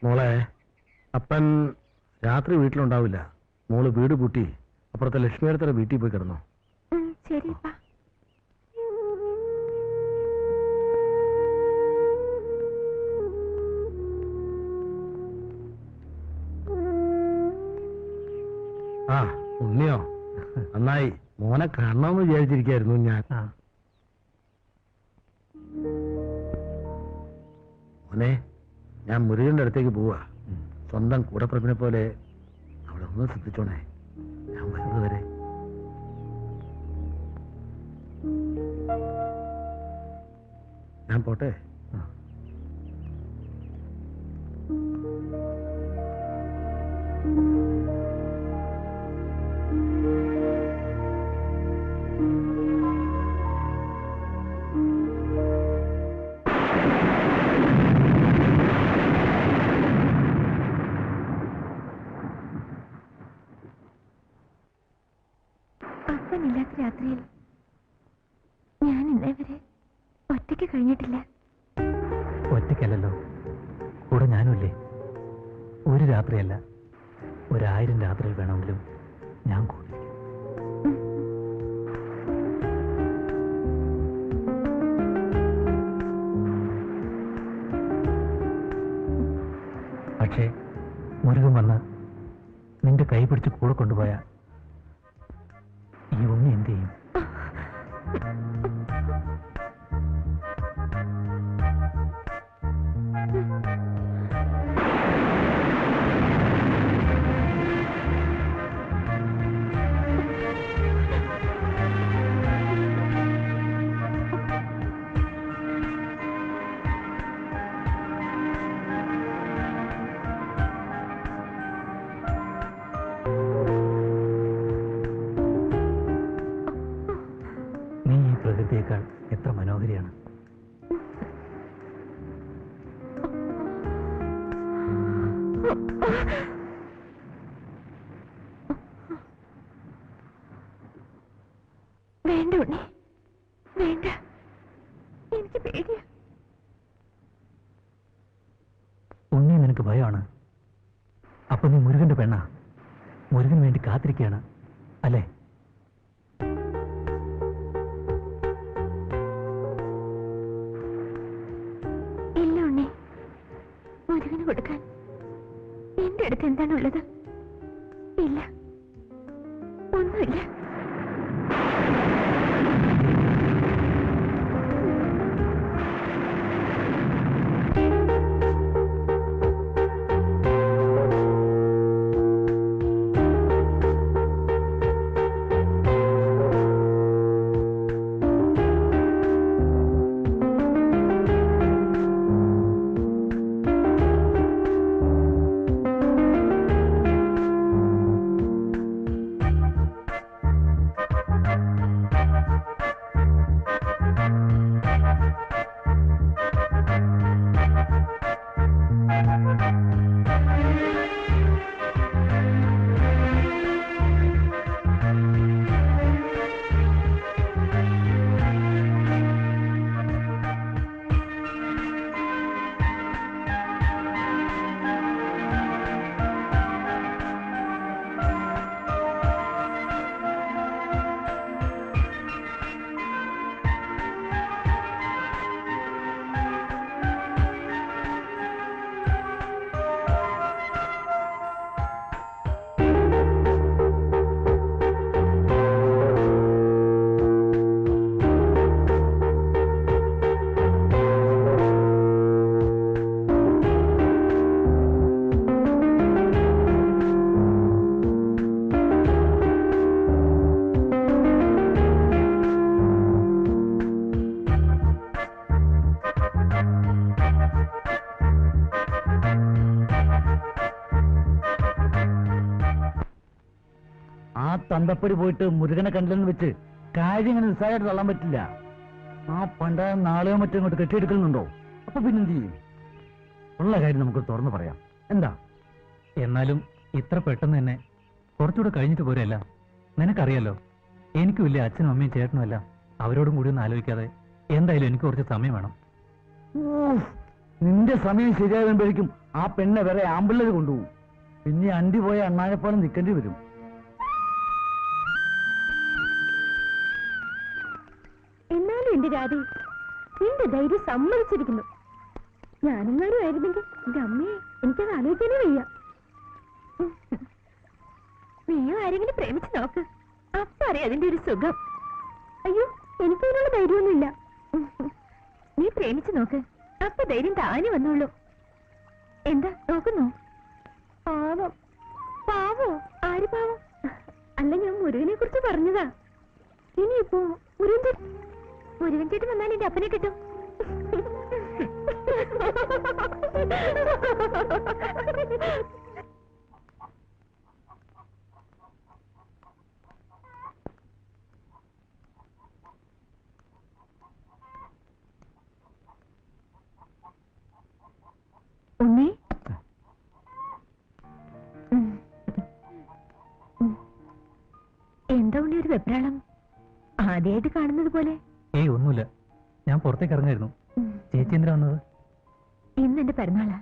മോളെ, അപ്പൻ രാത്രി വീട്ടിലുണ്ടാവില്ല. മോള് വീട് പൂട്ടി അപ്പുറത്തെ ലക്ഷ്മിയടുത്ത വീട്ടിൽ പോയി കിടന്നോ. ശരി. ആ ഉണ്ണിയോ, നന്നായി. മോനെ കാണണമെന്ന് വിചാരിച്ചിരിക്കായിരുന്നു ഞാൻ. മോനെ, ഞാൻ മുരുകന്റെ അടുത്തേക്ക് പോവാ. സ്വന്തം കൂടപ്പിറപ്പിനെ പോലെ അവിടെ ഒന്ന് ശ്രദ്ധിച്ചോണേ. ഞാൻ വരുന്നത് വരെ. ഞാൻ പോട്ടെ. മുരുകനില്ലാത്ത രാത്രിയിൽ ഞാൻ ഇന്നേ വരെ ഒറ്റയ്ക്ക് കഴിഞ്ഞിട്ടില്ല. ഒറ്റയ്ക്കല്ലല്ലോ, കൂടെ ഞാനുമില്ലേ. ഒരു രാത്രിയല്ല, 1000 രാത്രിയിൽ വേണമെങ്കിലും ഞാൻ കൂടിയിരിക്കും. പക്ഷേ മുരുകൻ വന്ന് നിന്റെ കൈ പിടിച്ച് കൂടെ കൊണ്ടുപോയ ഈ ഉണ്ണി എന്ത് ചെയ്യും? നീ ഈ പ്രകൃതിയേക്കാൾ എത്ര മനോഹരിയാണ്. വേണ്ട ഉണ്ണി, വേണ്ട, എനിക്ക് പേടിയാ. ഉണ്ണി നിനക്ക് ഭയമാണ്. അപ്പൊ നീ മുരുകന്റെ പെണ്ണാ, മുരുകൻ വേണ്ടി കാത്തിരിക്കുകയാണ് അല്ലേ? ഇല്ല ഉണ്ണി, മുരുകന് കൊടുക്കാൻ എന്റെ അടുത്ത് എന്താണുള്ളത്? ഇല്ല, ഒന്നുമില്ല. തന്തപ്പടി പോയിട്ട് മുരുകനെ കണ്ടില്ലെന്ന് വെച്ച് കാര്യം ഇങ്ങനെ നിസ്സാരമായിട്ട് തള്ളാൻ പറ്റില്ല. ആ പണ്ട നാളെയോ മറ്റോ ഇങ്ങോട്ട് കെട്ടിയെടുക്കുന്നുണ്ടോ? അപ്പൊ പിന്നെന്ത് ചെയ്യും? ഉള്ള കാര്യം നമുക്ക് തുറന്നു പറയാം. എന്താ? എന്നാലും ഇത്ര പെട്ടെന്ന് തന്നെ കുറച്ചുകൂടെ കഴിഞ്ഞിട്ട് പോരല്ല. നിനക്കറിയാലോ, എനിക്കും ഇല്ല അച്ഛനും അമ്മയും ചേട്ടനും അല്ല. അവരോടും കൂടി ഒന്ന് ആലോചിക്കാതെ എന്തായാലും എനിക്ക് കുറച്ച് സമയം വേണം. നിന്റെ സമയം ശരിയാകുമ്പോഴേക്കും ആ പെണ്ണെ വേറെ ആമ്പിള്ളേര് കൊണ്ടുപോകും. പിന്നെ അണ്ടി പോയ അണ്ണാനെപ്പോലെ നിൽക്കേണ്ടി വരും. എന്നാലും എന്റെ രാധി, നിന്റെ ധൈര്യം സമ്മതിച്ചിരിക്കുന്നു. ഞാനെങ്ങാനും ആയിരുന്നെങ്കിൽ എന്റെ അമ്മയെ എനിക്കത് ആലോചിക്കാനേ വയ്യ. നീയോ ആരെങ്കിലും പ്രേമിച്ച് നോക്ക്, അപ്പൊ അറിയാം അതിന്റെ ഒരു സുഖം. അയ്യോ, എനിക്കതിനുള്ള ധൈര്യമൊന്നുമില്ല. നീ പ്രേമിച്ച് നോക്ക്, അപ്പൊ ധൈര്യം താനെ വന്നോളൂ. എന്താ നോക്കുന്നോ? പാവം. പാവോ? ആര് പാവം? അല്ല, ഞാൻ മുരുകനെ കുറിച്ച് പറഞ്ഞതാ. ഇനിയിപ്പോ മുരുകൻ ചേട്ടൻ വന്നാൽ എന്റെ അപ്പനെ കിട്ടും. ഉണ്ണി, എന്താ ഉണ്ണി ഒരു വെപ്രാളം? ആദ്യമായിട്ട് കാണുന്നത് പോലെ. ഏയ് ഒന്നുമില്ല, ഞാൻ പുറത്തേക്ക് ഇറങ്ങായിരുന്നു. ചേച്ചി എന്തിനാ വന്നത്? ഇന്ന് എന്റെ പിറന്നാളാ.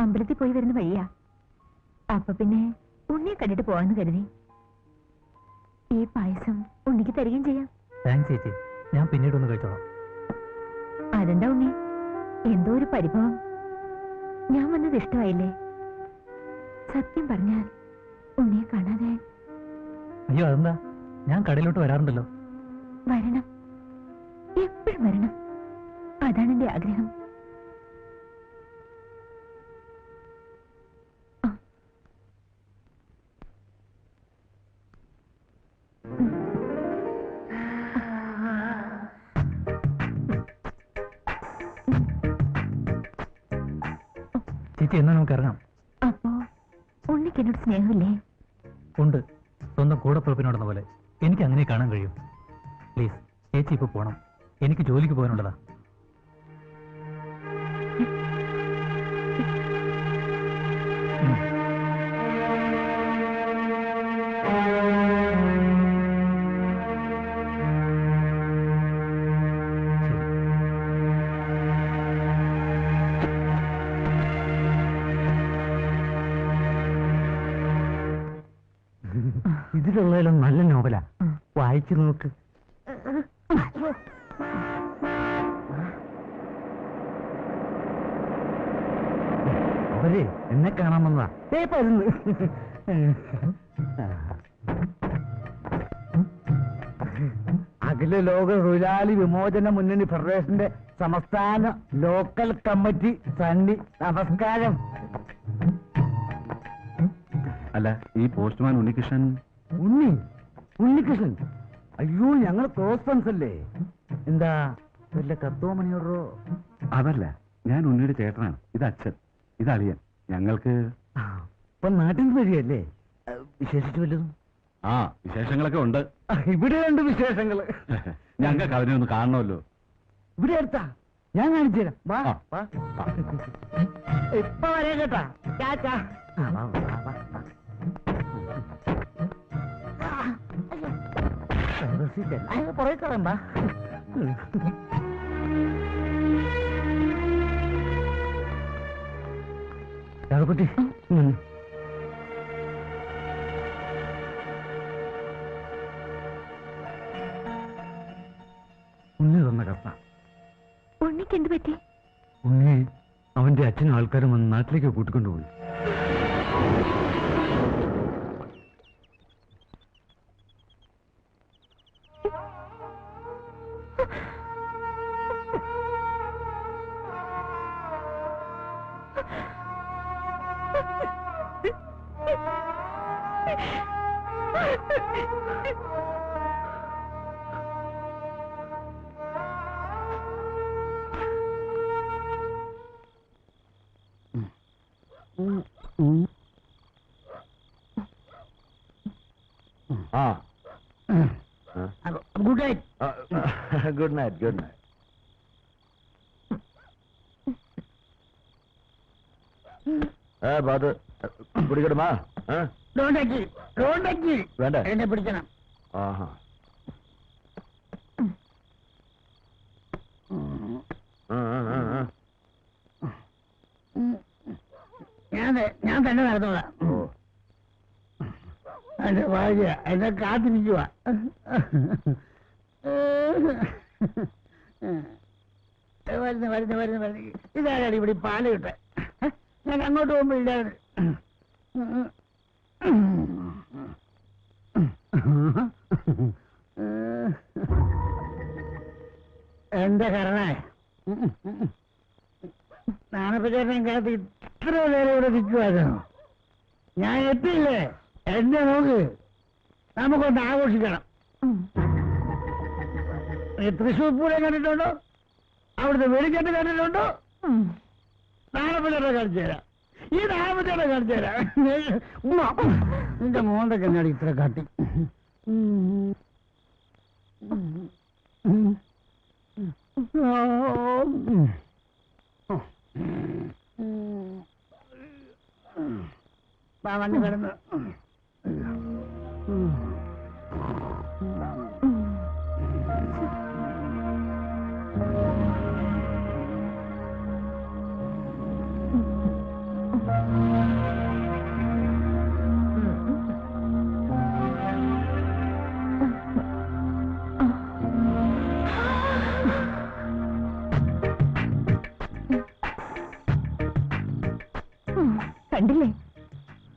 അമ്പലത്തിൽ പോയി വരുന്ന വഴിയാ. അപ്പൊ പിന്നെ ഉണ്ണിയെ കണ്ടിട്ട് പോവാന്ന് കരുതി. ഈ പായസം ഉണ്ണിക്ക് തരികയും ചെയ്യാം. താങ്ക്സ് ചേച്ചി, ഞാൻ പിന്നീട് ഒന്ന് കഴിച്ചോളാം. അതെന്താ ഉണ്ണി, എന്തോ ഒരു പരിഭവം. ഞാൻ വന്നത് ഇഷ്ടമായില്ലേ? സത്യം പറഞ്ഞാൽ ഉണ്ണിയെ കാണാതെ. അയ്യോ അതെന്താ, ഞാൻ കടയിലോട്ട് വരാറുണ്ടല്ലോ. വരണം, എപ്പോഴും വരണം. അതാണ് എന്റെ ആഗ്രഹം. ചേച്ചി എന്നാ നമുക്ക് ഇറങ്ങാം. അപ്പോ ഉണ്ണിക്ക് എന്നോട് സ്നേഹമില്ലേ? ഉണ്ട്, സ്വന്തം കൂടപ്പുറപ്പിനോടെന്ന പോലെ. എനിക്ക് അങ്ങനെ കാണാൻ കഴിയും. പ്ലീസ് ചേച്ചി ഇപ്പൊ പോണം, എനിക്ക് ജോലിക്ക് പോകാനുള്ളതാ. ഇതിലുള്ളതിലും നല്ല നോവലാ, വായിച്ചു നോക്ക്. അവര് എന്നെ കാണാൻ വന്നതാ. അഖില ലോക തൊഴിലാളി വിമോചന മുന്നണി ഫെഡറേഷന്റെ സംസ്ഥാന ലോക്കൽ കമ്മിറ്റി സണ്ണി, നമസ്കാരം. അല്ല, ഈ പോസ്റ്റ്മാൻ ഉണ്ണികൃഷ്ണൻ? ഉണ്ണികൃഷ്ണൻ? അയ്യോ, ഞങ്ങൾ ക്ലോസ് ഫ്രണ്ട്സ് അല്ലേ. എന്താ വല്ല കത്തോ മണിയോടോ? അതല്ല, ഞാൻ ഉണ്ണിയുടെ ചേട്ടനാണ്. ഇത് അച്ഛൻ, ഇത് അളിയൻ. ഞങ്ങൾക്ക് ഇപ്പൊ നാട്ടിൽ നിന്ന് വരികയല്ലേ? വിശേഷിച്ചു വല്ലതും? ആ, വിശേഷങ്ങളൊക്കെ ഉണ്ട്. ഇവിടെ ഉണ്ട് വിശേഷങ്ങള്. ഞങ്ങൾക്ക് അവനെ ഒന്ന് കാണണമല്ലോ. ഇവിടെ അടുത്താ, ഞാൻ കാണിച്ചു തരാം. വാ, ആ. വാ. ഇപ്പൊ വരാം കേട്ടാ. ചാച്ചാ. പുറകെ കളയണ്ട. രാഘവക്കുട്ടി, ഉണ്ണി തന്ന കത്ത. ഉണ്ണിക്ക് എന്ത് പറ്റി? ഉണ്ണി അവന്റെ അച്ഛനും ആൾക്കാരും വന്ന് നാട്ടിലേക്ക് കൂട്ടിക്കൊണ്ടുപോയി. Good night. Good night, good night. ബാത് പിടിക്കടുമാ? വേണ്ട, എന്നെ പിടിക്കണം. ആഹാ. ഞാൻ തന്നെ നടന്നോളാം. എന്റെ ഭാര്യ എന്നെ കാത്തിരിക്കുക. വരുന്നു. ഇതാരാണ് ഇവിടെ പാല് കിട്ടെ? ഞാൻ അങ്ങോട്ട് പോകുമ്പോ ഇല്ലാതെ. എന്റെ കരണേ, നാണപ്പച്ചേട്ടൻ കാത്ത് ഇത്ര നേരം ഇവിടെ നിൽക്കുമായിരുന്നു. ഞാൻ എത്തിയില്ലേ? എന്നെ നോക്ക്, നമുക്കൊന്ന് ആഘോഷിക്കണം. തൃശ്ശൂർ പൂരം കണ്ടിട്ടുണ്ടോ? അവിടുത്തെ വെടിക്കെട്ട് കണ്ടിട്ടുണ്ടോ? നാണപ്പച്ചേട്ടൻ കാണിച്ചു തരാം. ഈ നാണപ്പച്ചേട്ടൻ കാണിച്ചു തരാം. നിന്റെ മോന്തൊക്കെ എന്നാണ് ഇത്ര കാട്ടി? വന്ന് കിടന്ന്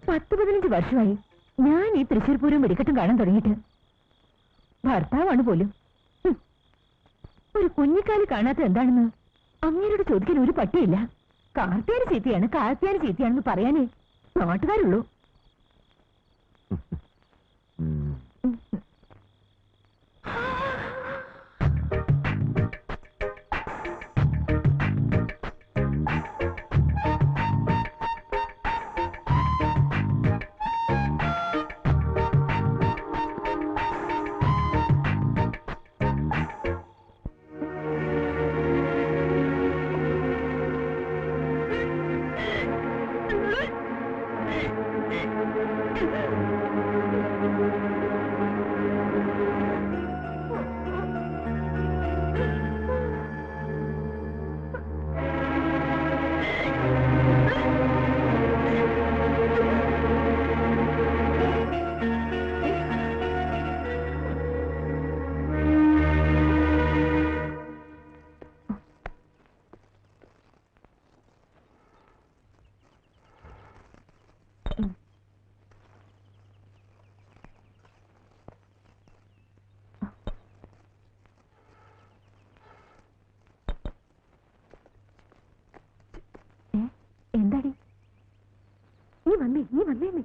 10-15 വർഷമായി ഞാൻ ഈ തൃശ്ശൂർ പൂരവും വെടിക്കെട്ടും കാണാൻ തുടങ്ങിയിട്ട്. ഭർത്താവാണ് പോലും. ഒരു കുഞ്ഞിക്കാലി കാണാത്ത എന്താണെന്ന് അങ്ങേരോട് ചോദിക്കാൻ ഒരു പട്ടിയില്ല. കാർത്തിയാനി ചീത്തയാണ്, കാർത്തിയാനി ചീത്തയാണെന്ന് പറയാനേ നാട്ടുകാരുള്ളൂ. എന്താടി നീ വന്നേ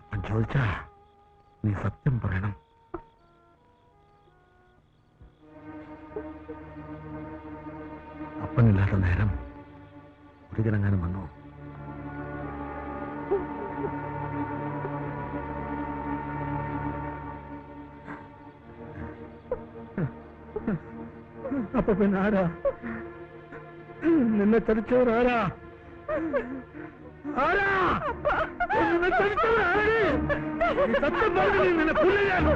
അപ്പൻ ചോദിച്ചാ നീ സത്യം പറയണം. അപ്പനില്ലാത്ത നേരം ഒരിക്കലെങ്ങാനും വന്നോ? അപ്പൊ പിന്നെ ആരാ നിന്നെ ചതിച്ചവരാരാ? ആരാ നിന്നെ ചതിച്ചവരാര്? ഈ സത്യം പറഞ്ഞു നിന്നെ പുല്ലിയാണോ?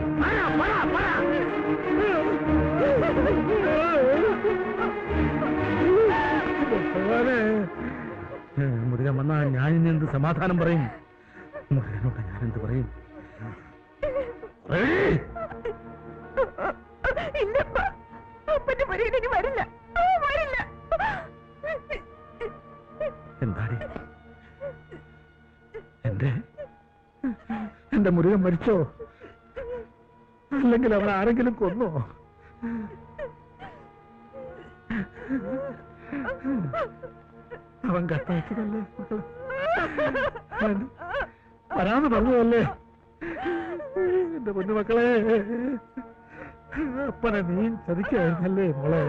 മുരുകൻ വന്നാ ഞാൻ ഇനി എന്ത് സമാധാനം പറയും? മുരുകനോട് ഞാനെന്ത് പറയും? എന്താടി എന്റെ മുരുകൻ മരിച്ചോ? അല്ലെങ്കിൽ അവൻ ആരെങ്കിലും കൊന്നോ? അവൻ കത്തയച്ചതല്ലേ? വരാന്ന് പറഞ്ഞതല്ലേ? എന്റെ പൊന്നുമക്കളെ, അപ്പനെ നീ ചതിക്കായിരുന്നല്ലേ മോളെ?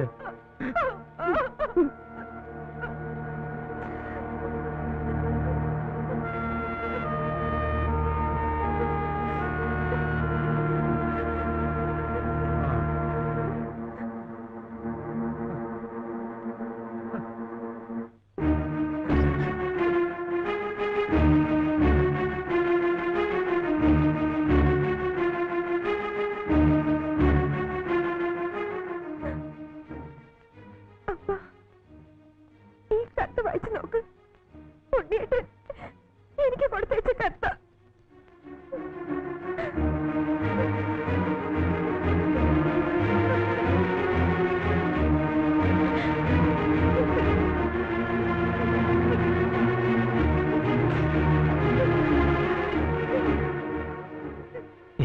എനിക്ക് കൊടുത്തേച്ച കത്ത.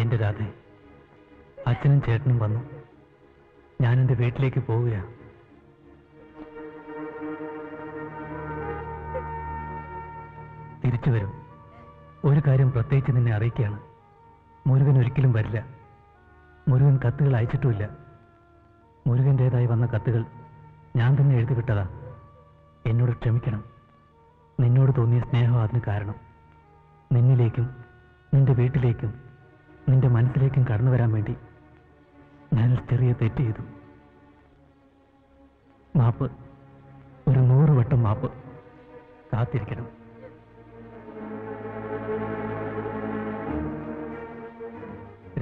എന്റെ രാധേ, അച്ഛനും ചേട്ടനും വന്നു. ഞാൻ എന്റെ വീട്ടിലേക്ക് പോവുകയാണ്. തിരിച്ചു വരും. ഒരു കാര്യം പ്രത്യേകിച്ച് നിന്നെ അറിയിക്കുകയാണ്. മുരുകൻ ഒരിക്കലും വരില്ല. മുരുകൻ കത്തുകൾ അയച്ചിട്ടുമില്ല. മുരുകൻ്റേതായി വന്ന കത്തുകൾ ഞാൻ തന്നെ എഴുതിവിട്ടതാ. എന്നോട് ക്ഷമിക്കണം. നിന്നോട് തോന്നിയ സ്നേഹം അതിന് കാരണം. നിന്നിലേക്കും നിന്റെ വീട്ടിലേക്കും നിന്റെ മനസ്സിലേക്കും കടന്നു വരാൻ വേണ്ടി ഞാൻ ചെറിയ തെറ്റ് ചെയ്തു. മാപ്പ്, ഒരു 100 വട്ടം മാപ്പ്. കാത്തിരിക്കണം.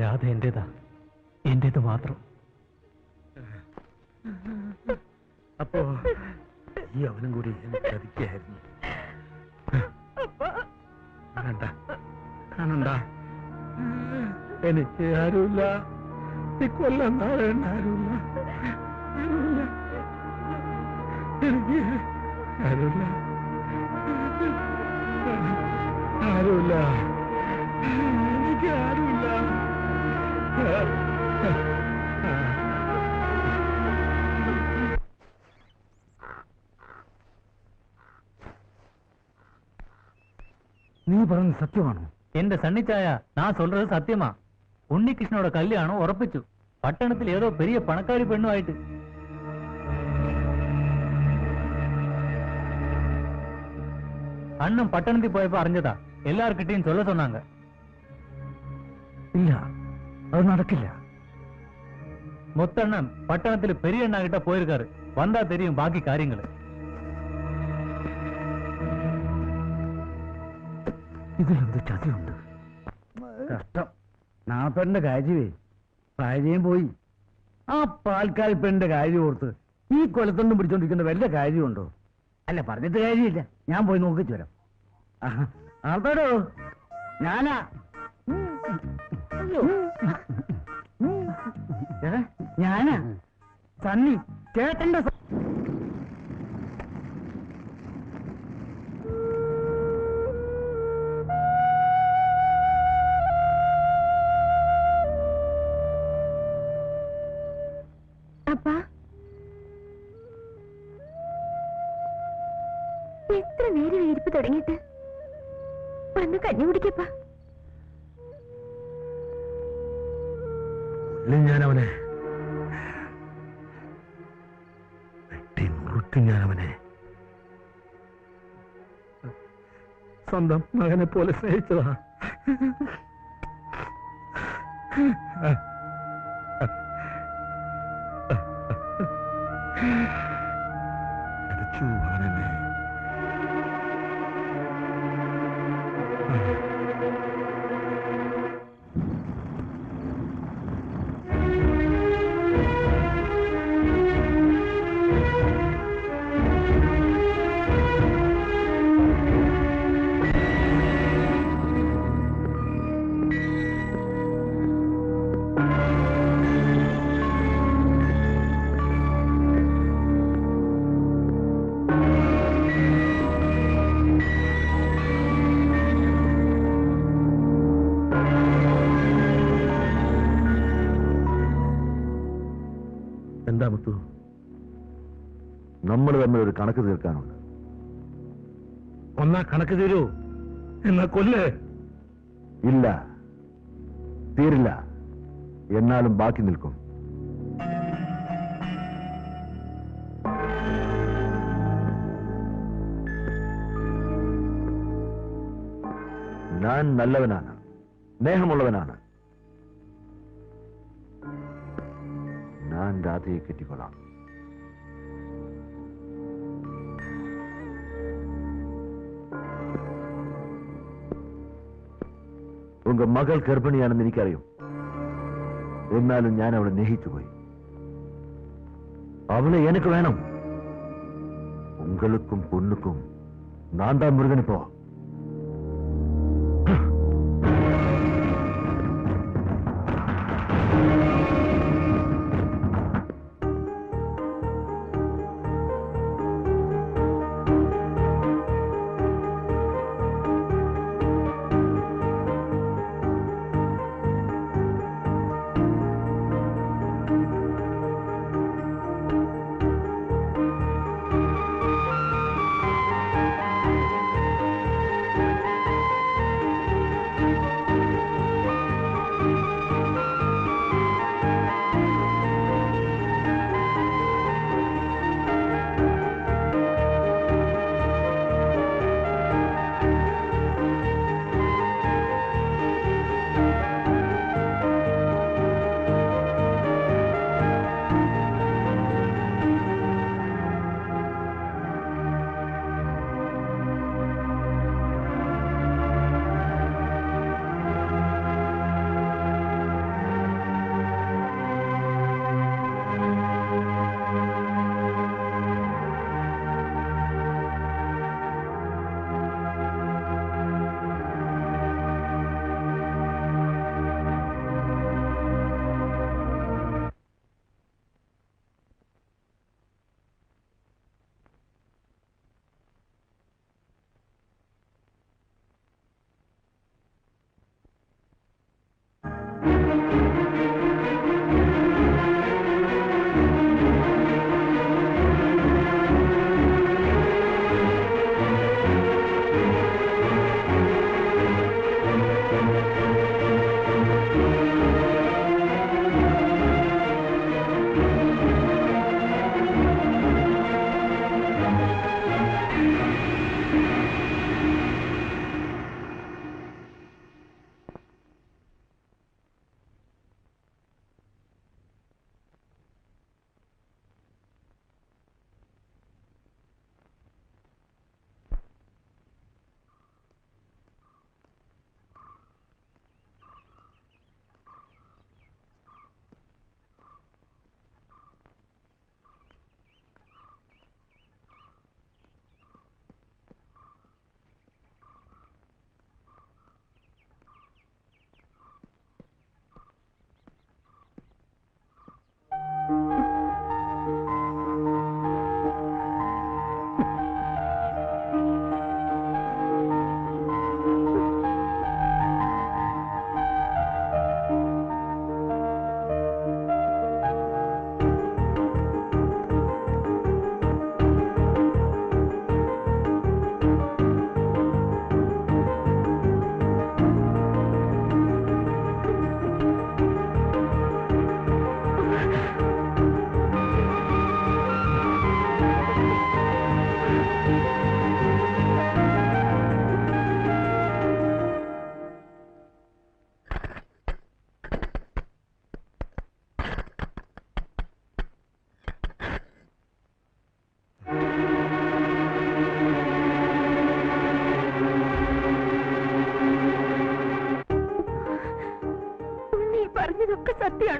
രാധ എന്റേതാ, എന്റേത് മാത്രം. അപ്പോ ഈ അവനും കൂടി എന്നെ ചതിക്കായിരുന്നു. കാണണ്ട, എനിക്ക് ആരുമില്ല. ഈ കൊല്ലം നാളെണ്ണ ആരുമില്ല. എനിക്ക് ആരുമില്ല. എനിക്ക് ആരുമില്ല. நீ പറഞ്ഞ സത്യമാണോ? എന്റെ സണ്ണിച്ചായ, நான் சொல்றது சத்தியமா. ഉണ്ണികൃഷ്ണനോட കല്യാണം ഉറപ്പിച്ചു. പട്ടണത്തിൽ ഏതോ പെരിയ പണക്കാരി പെണ്ണുമായിട്ട്. അണ്ണൻ പട്ടണത്തിൽ പോയപ്പോ അറിഞ്ഞതാ. എല്ലാർക്കിട്ടെയും ചൊല്ല சொன்னாங்க. ഇല്ല, അത് നടക്കില്ല. മൊത്തണ്ണൻ പട്ടണത്തിൽ പെരിയ അണ്ണ കിட்ட പോയിരിക്കാറ്. വന്നാ തെരിയും ബാക്കി കാര്യങ്ങള്. ഇതിലെന്ത് ചതിയുണ്ട്? കഷ്ടം. നാപ്പന്റെ കാര്യമേ, ഭാര്യയും പോയി. ആ പാൽക്കാൽ പെണ്ണിന്റെ കാര്യം ഓർത്ത് ഈ കൊലത്തൊന്നും പിടിച്ചോണ്ടിരിക്കുന്ന വല്ല കാര്യമുണ്ടോ? അല്ല, പറഞ്ഞിട്ട് കാര്യമില്ല. ഞാൻ പോയി നോക്കിച്ചു വരാം. ആൾക്കാരോ, ഞാനാ. ഞാനാ സണ്ണി, ചേട്ടന്റെ അപ്പാ, എത്ര നേരം ഇരിപ്പ് തുടങ്ങിയിട്ട്? വന്ന് കഞ്ഞി കുടിക്കപ്പാ. ഞാനവനെ വെട്ടി നുറുക്കി. ഞാനവനെ സ്വന്തം മകനെ പോലെ സ്നേഹിച്ചതാ. അടിച്ചു അവനെന്നെ. എന്താ മുത്തു? നമ്മൾ തമ്മിൽ ഒരു കണക്ക് തീർക്കാനുണ്ട്. ഒന്നാ കണക്ക് തീരൂ, എന്നാ കൊല്ലേ. ഇല്ല, തീരില്ല. എന്നാലും ബാക്കി നിൽക്കും. ഞാൻ നല്ലവനാണ്, സ്നേഹമുള്ളവനാണ്. ഞാൻ രാധയെ കെട്ടിക്കൊള്ളാം. உங்க மகள் கர்ப்பிணியாണെന്ന് എനിക്കറിയും. എന്നാലും ഞാൻ അവളെ സ്നേഹിച്ചുപോയി. அவளை எனக்கு வேணும். உங்களுக்கும் பொண்ணுக்கும் நான் தான் முருகன். இப்போ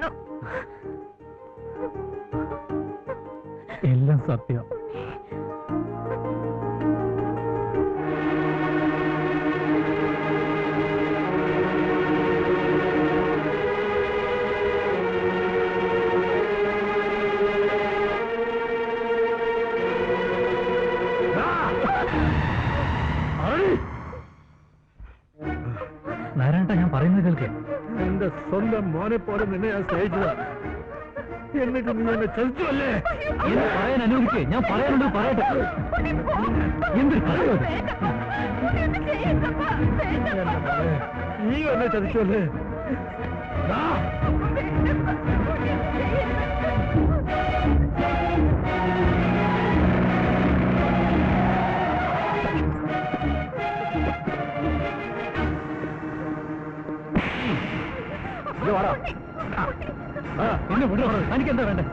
സത്യമാണോ? എല്ലാം സത്യം. നാരായണ, ഞാൻ പറയുന്നത് കേൾക്ക്. എന്റെ സ്വന്തം മോനെ പോലെ നിന്നെ ഞാൻ സ്നേഹിച്ചത്, എന്നിട്ട് നീ എന്നെ ചതിച്ചല്ലേ? എന്നെ പറയാൻ അനുവദിക്കേ, ഞാൻ പറയാനുള്ളത് പറയട്ടെ. എന്തൊരു പറയുമോ? നീ എന്നെ ചതിച്ചല്ലേ? എന്നെ വിടോ, എനിക്കെന്താ വേണ്ടേ?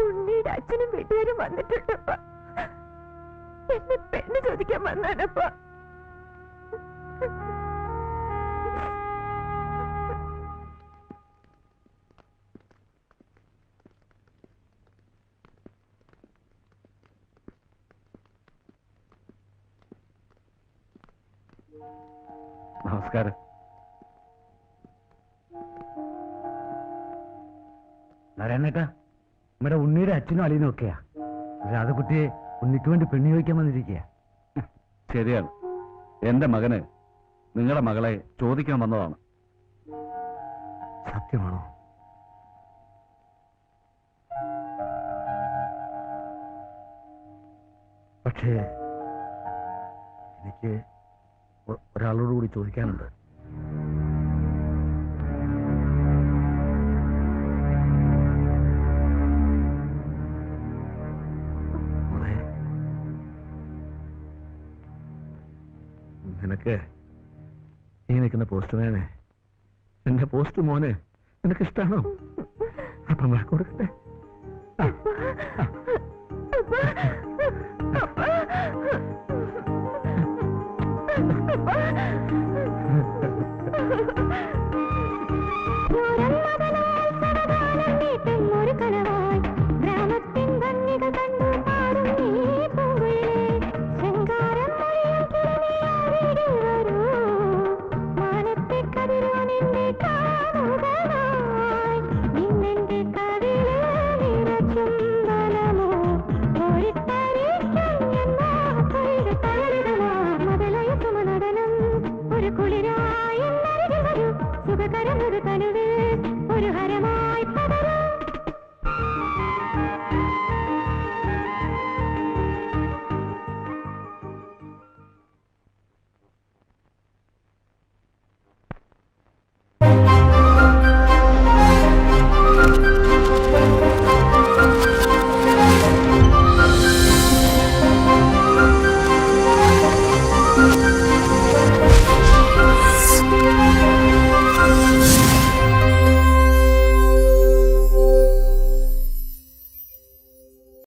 ഉണ്ണിയുടെ അച്ഛനും വീട്ടുകാരും വന്നിട്ടുണ്ടപ്പ. എന്നെ പെണ്ണ് ചോദിക്കാൻ വന്നാനപ്പ. നമസ്കാരം. നാരായണേട്ടാ, നമ്മുടെ ഉണ്ണിയുടെ അച്ഛനും അളിയനും ഒക്കെയാ. രാധകുട്ടിയെ ഉണ്ണിക്ക് വേണ്ടി പെണ്ണി ചോദിക്കാൻ വന്നിരിക്കുക. ശരിയാണ്, എന്റെ മകന് നിങ്ങളുടെ മകളെ ചോദിക്കാൻ വന്നതാണ്. സത്യമാണോ? പക്ഷേ എനിക്ക് ഒരാളോട് കൂടി ചോദിക്കാനുണ്ട്. നിനക്ക് ഈ നിൽക്കുന്ന പോസ്റ്റ്മാനെ, എന്റെ പോസ്റ്റ് മോനെ നിനക്ക് ഇഷ്ടാണോ? അപ്പം കൊടുക്കട്ടെ. ഒരു ഹരമായി